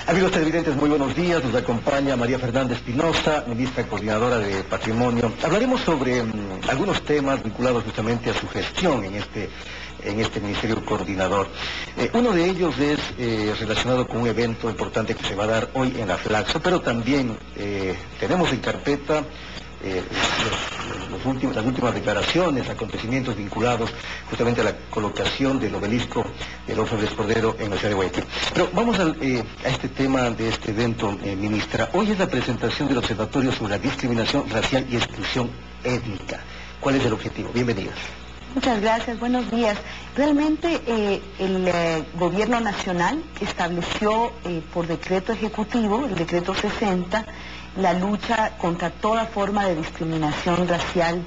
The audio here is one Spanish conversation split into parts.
Amigos televidentes, muy buenos días. Nos acompaña María Fernanda Espinosa, ministra coordinadora de Patrimonio. Hablaremos sobre algunos temas vinculados justamente a su gestión en este Ministerio Coordinador. Uno de ellos es relacionado con un evento importante que se va a dar hoy en la Flaxo, pero también tenemos en carpeta las últimas declaraciones, acontecimientos vinculados justamente a la colocación del obelisco de Adolfo Vélez Cordero en la ciudad de Guayaquil. Pero vamos a este tema de este evento, ministra. Hoy es la presentación del Observatorio sobre la Discriminación Racial y Exclusión Étnica. ¿Cuál es el objetivo? Bienvenidas. Muchas gracias, buenos días. Realmente el Gobierno Nacional estableció por decreto ejecutivo, el decreto 60, la lucha contra toda forma de discriminación racial,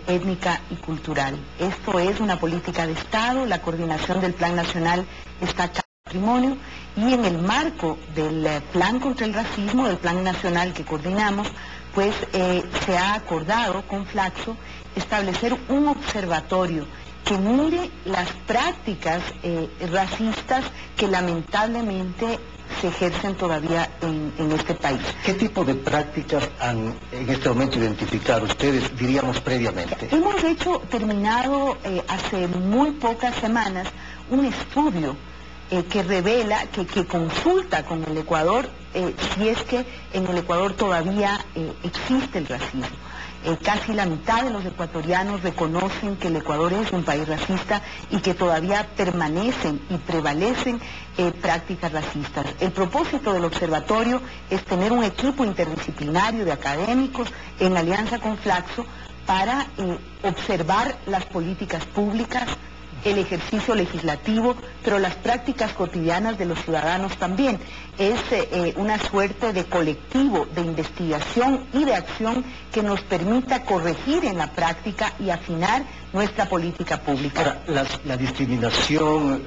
étnica y cultural. Esto es una política de Estado, la coordinación del Plan Nacional está acá en Patrimonio, y en el marco del Plan contra el Racismo, del Plan Nacional que coordinamos, pues se ha acordado con Flaxo establecer un observatorio que mire las prácticas racistas que lamentablemente se ejercen todavía en este país. ¿Qué tipo de prácticas han en este momento identificado ustedes, diríamos, previamente? Hemos terminado hace muy pocas semanas un estudio que revela, que consulta con el Ecuador si es que en el Ecuador todavía existe el racismo. Casi la mitad de los ecuatorianos reconocen que el Ecuador es un país racista y que todavía permanecen y prevalecen prácticas racistas. El propósito del observatorio es tener un equipo interdisciplinario de académicos en alianza con Flaxo para observar las políticas públicas, el ejercicio legislativo, pero las prácticas cotidianas de los ciudadanos también. Es una suerte de colectivo de investigación y de acción que nos permita corregir en la práctica y afinar nuestra política pública. Ahora, la discriminación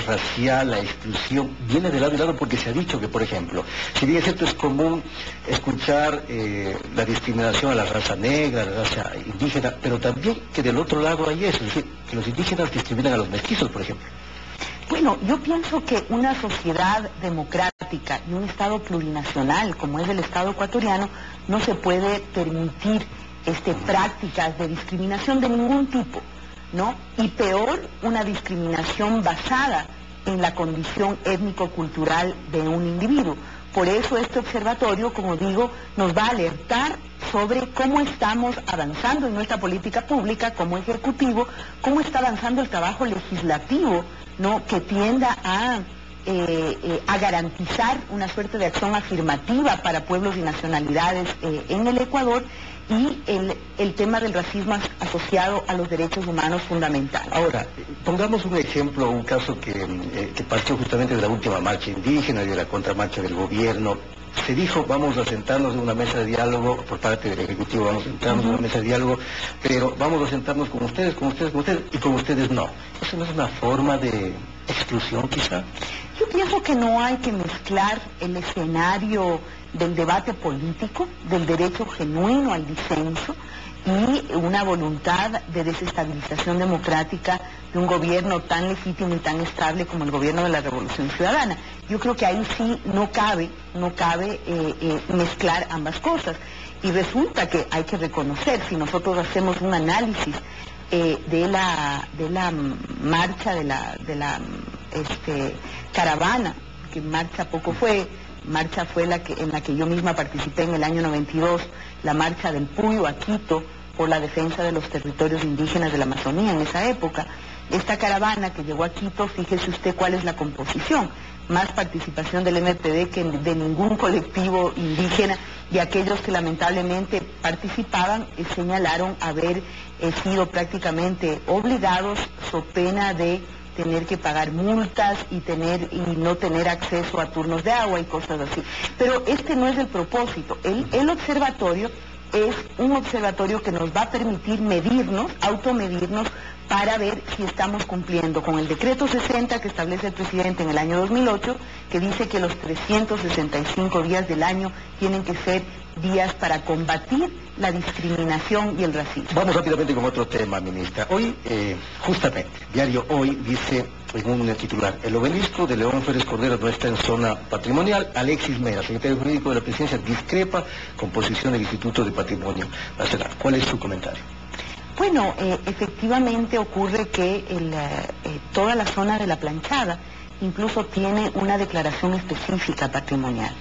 racial, la exclusión, viene de lado y lado porque se ha dicho que, por ejemplo, si bien es cierto, es común escuchar la discriminación a la raza negra, a la raza indígena, pero también que del otro lado hay eso, es decir, que los indígenas discriminan a los mestizos, por ejemplo. Bueno, yo pienso que una sociedad democrática y un Estado plurinacional, como es el Estado ecuatoriano, no se puede permitir prácticas de discriminación de ningún tipo, ¿no? Y peor, una discriminación basada en la condición étnico-cultural de un individuo. Por eso este observatorio, como digo, nos va a alertar sobre cómo estamos avanzando en nuestra política pública como ejecutivo, cómo está avanzando el trabajo legislativo, ¿no?, que tienda a garantizar una suerte de acción afirmativa para pueblos y nacionalidades en el Ecuador, y el tema del racismo asociado a los derechos humanos fundamentales. Ahora, pongamos un ejemplo, un caso que partió justamente de la última marcha indígena y de la contramarcha del gobierno. Se dijo, vamos a sentarnos en una mesa de diálogo, por parte del Ejecutivo, vamos a sentarnos en una mesa de diálogo, pero vamos a sentarnos con ustedes, y con ustedes no. ¿Eso no es una forma de exclusión, quizá? Yo pienso que no hay que mezclar el escenario del debate político, del derecho genuino al disenso, y una voluntad de desestabilización democrática de un gobierno tan legítimo y tan estable como el gobierno de la Revolución Ciudadana. Yo creo que ahí sí no cabe mezclar ambas cosas. Y resulta que hay que reconocer, si nosotros hacemos un análisis de la marcha, de la caravana, que marcha poco fue, marcha fue en la que yo misma participé en el año 92, la marcha del Puyo a Quito por la defensa de los territorios indígenas de la Amazonía en esa época. Esta caravana que llegó a Quito, fíjese usted cuál es la composición: más participación del MPD que de ningún colectivo indígena, y aquellos que lamentablemente participaban señalaron haber sido prácticamente obligados, so pena de tener que pagar multas y no tener acceso a turnos de agua y cosas así. Pero este no es el propósito. El observatorio es un observatorio que nos va a permitir medirnos, automedirnos, para ver si estamos cumpliendo con el decreto 60 que establece el presidente en el año 2008, que dice que los 365 días del año tienen que ser días para combatir la discriminación y el racismo. Vamos rápidamente con otro tema, ministra. Hoy, justamente, Diario Hoy dice en un titular: el obelisco de León Férez Cordero no está en zona patrimonial. Alexis Mera, secretario jurídico de la Presidencia, discrepa con posición del Instituto de Patrimonio Nacional. ¿Cuál es su comentario? Bueno, efectivamente ocurre que toda la zona de la Planchada incluso tiene una declaración específica patrimonial,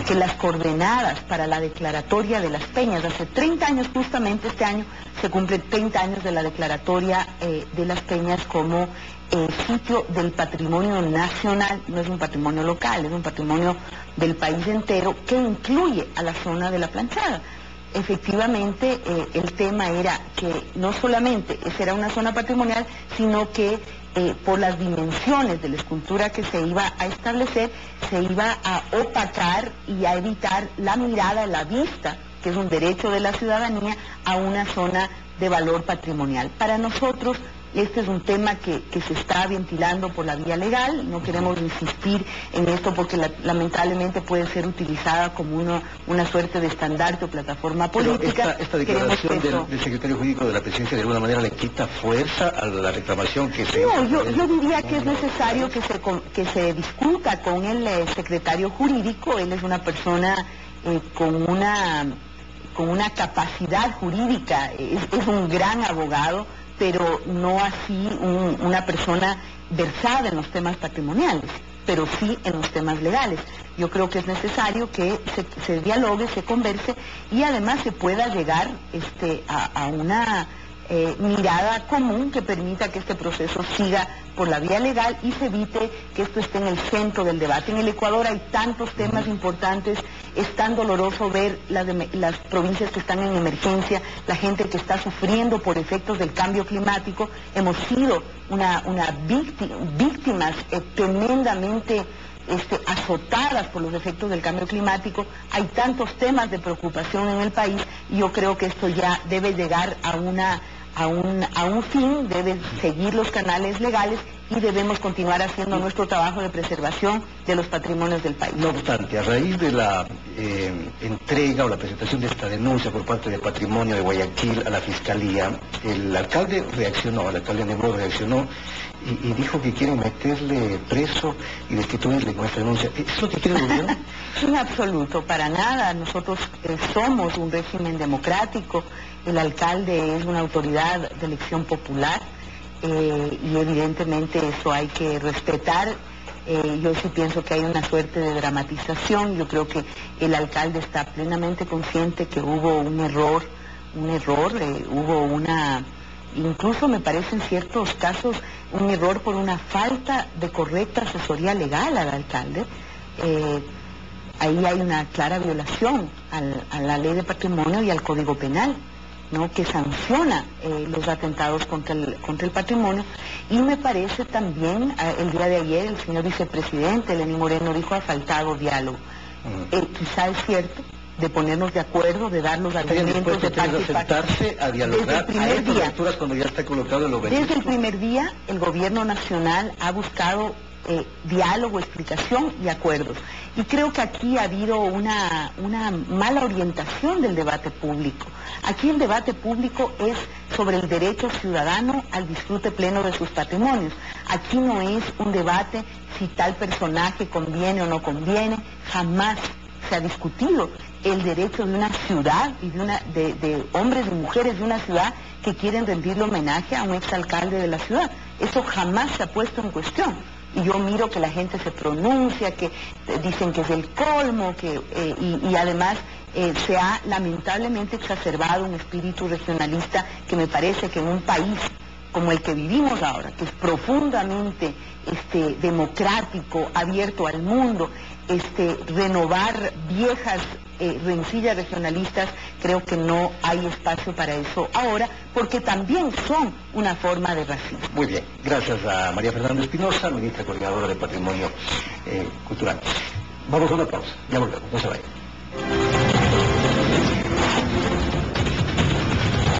que las coordenadas para la declaratoria de las peñas, hace 30 años justamente este año se cumplen 30 años de la declaratoria de las peñas como sitio del patrimonio nacional, no es un patrimonio local, es un patrimonio del país entero que incluye a la zona de la Planchada. Efectivamente, el tema era que no solamente esa era una zona patrimonial, sino que por las dimensiones de la escultura que se iba a establecer, se iba a opacar y a evitar la mirada, la vista, que es un derecho de la ciudadanía, a una zona de valor patrimonial. Para nosotros, este es un tema que se está ventilando por la vía legal. No queremos insistir en esto porque lamentablemente puede ser utilizada como una suerte de estandarte o plataforma política. Pero esta declaración del secretario jurídico de la Presidencia de alguna manera le quita fuerza a la reclamación que se... No, yo diría que es necesario que se discuta con el secretario jurídico. Él es una persona con una capacidad jurídica, es un gran abogado, pero no así una persona versada en los temas patrimoniales, pero sí en los temas legales. Yo creo que es necesario que se dialogue, se converse y además se pueda llegar a una mirada común que permita que este proceso siga por la vía legal y se evite que esto esté en el centro del debate. En el Ecuador hay tantos temas importantes, es tan doloroso ver las provincias que están en emergencia, la gente que está sufriendo por efectos del cambio climático. Hemos sido víctimas tremendamente azotadas por los efectos del cambio climático. Hay tantos temas de preocupación en el país y yo creo que esto ya debe llegar a un fin, debe seguir los canales legales y debemos continuar haciendo nuestro trabajo de preservación de los patrimonios del país. No obstante, a raíz de la entrega o la presentación de esta denuncia por parte del Patrimonio de Guayaquil a la Fiscalía, el alcalde Nebot reaccionó y dijo que quieren meterle preso y destituirle con esta denuncia. ¿Es lo que quiere el gobierno? En absoluto, para nada. Nosotros somos un régimen democrático. El alcalde es una autoridad de elección popular y evidentemente eso hay que respetar. Yo sí pienso que hay una suerte de dramatización. Yo creo que el alcalde está plenamente consciente que hubo un error, incluso me parece en ciertos casos un error por una falta de correcta asesoría legal al alcalde. Ahí hay una clara violación a la ley de patrimonio y al Código Penal, ¿no?, que sanciona los atentados contra el patrimonio. Y me parece también, el día de ayer el señor vicepresidente Lenín Moreno dijo: ha faltado diálogo. Quizá es cierto, de ponernos de acuerdo, de dar los argumentos, de sentarse a dialogar a estas alturas cuando ya está colocado el obelisco. Desde el primer día el gobierno nacional ha buscado diálogo, explicación y acuerdos. Y creo que aquí ha habido una mala orientación del debate público. Aquí el debate público es sobre el derecho ciudadano al disfrute pleno de sus patrimonios. Aquí no es un debate si tal personaje conviene o no conviene. Jamás se ha discutido el derecho de una ciudad y de hombres y mujeres de una ciudad que quieren rendirle homenaje a un exalcalde de la ciudad. Eso jamás se ha puesto en cuestión. Y yo miro que la gente se pronuncia, que dicen que es el colmo, y además se ha lamentablemente exacerbado un espíritu regionalista que me parece que en un país como el que vivimos ahora, que es profundamente democrático, abierto al mundo, renovar viejas rencillas regionalistas, creo que no hay espacio para eso ahora, porque también son una forma de racismo. Muy bien, gracias a María Fernanda Espinosa, ministra coordinadora de Patrimonio Cultural. Vamos a una pausa, ya volvemos, no se vayan.